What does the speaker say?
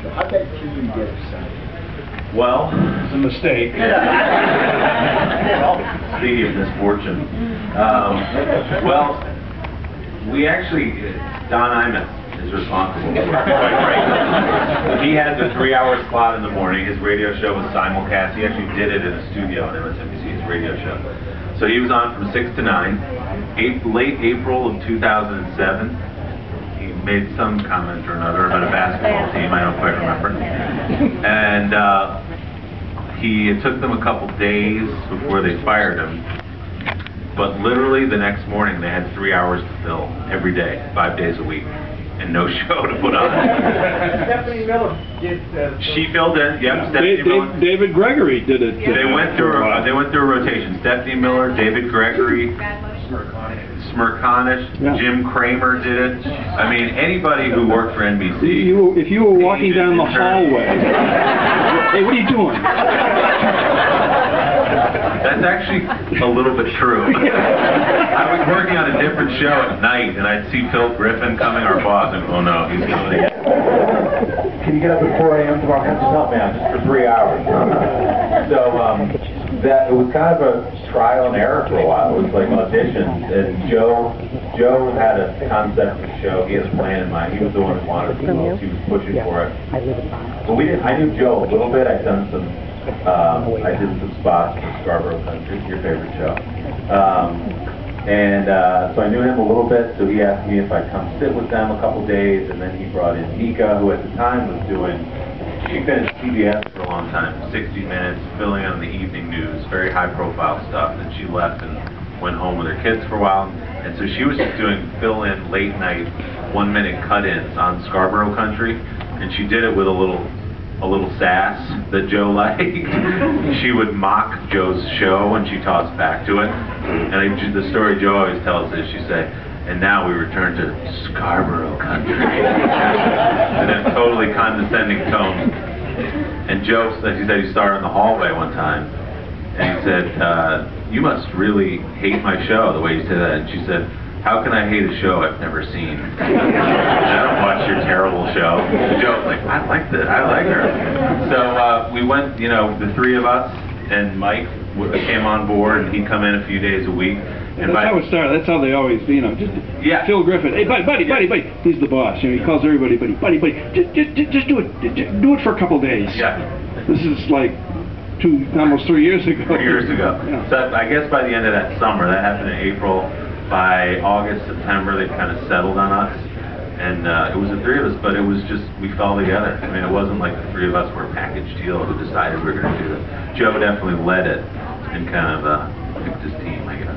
How'd that TV get excited? Well, It's a mistake. speaking of misfortune, well, we actually, Don Imus is responsible for it, quite frankly. He had the 3-hour slot in the morning. His radio show was simulcast. He actually did it in a studio on MSNBC, his radio show. So he was on from 6 to 9. Late April of 2007, he made some comment or another about a basketball team, I don't quite remember. And it took them a couple days before they fired him. But literally the next morning they had 3 hours to fill every day, 5 days a week, and no show to put on. Stephanie Miller did. She filled in, yep. Stephanie Miller. David Gregory did it. They went through a rotation. Stephanie Miller, David Gregory, Smirkanish, yeah. Jim Kramer did it. I mean, anybody who worked for NBC. If you were walking down the hallway, hey, what are you doing? That's actually a little bit true. I was working on a different show at night, and I'd see Phil Griffin coming, our boss, and oh no, he's doing it. Can you get up at 4 a.m. tomorrow? Just help me out, just for 3 hours. So it was kind of a trial and error for a while. It was like auditions, and Joe had a concept of the show. He had a plan in mind. He was the one who wanted to do it. He was pushing for it. But I knew Joe a little bit. I did some spots for Scarborough Country, your favorite show. So I knew him a little bit, so he asked me if I'd come sit with them a couple days, and then he brought in Nika, who at the time was she'd been at CBS for a long time, 60 Minutes, filling on the evening news, very high-profile stuff, and she left and went home with her kids for a while, and so she was just doing fill-in, late-night, 1-minute cut-ins on Scarborough Country, and she did it with a little sass that Joe liked. She would mock Joe's show when she tossed back to it. And the story Joe always tells is, she said, and now we return to Scarborough Country. And then totally condescending tone. And Joe, she said, he started in the hallway one time. And he said, you must really hate my show, the way you said that. And she said, how can I hate a show I've never seen? I don't watch your terrible show. And Joe's like, I liked it. I like her. So we went, the three of us, and Mike came on board, and he'd come in a few days a week. And that's how it started. That's how they always, just yeah. Phil Griffin. Hey, buddy. He's the boss. He calls everybody buddy. Just do it. Do it for a couple days. Yeah. This is like almost 3 years ago. 3 years ago. Yeah. So I guess by the end of that summer, that happened in April. By August, September, they kind of settled on us, and it was the three of us, but it was just, we fell together. I mean, it wasn't like the three of us were a package deal who decided we were going to do it. Joe definitely led it and kind of picked his team, I guess.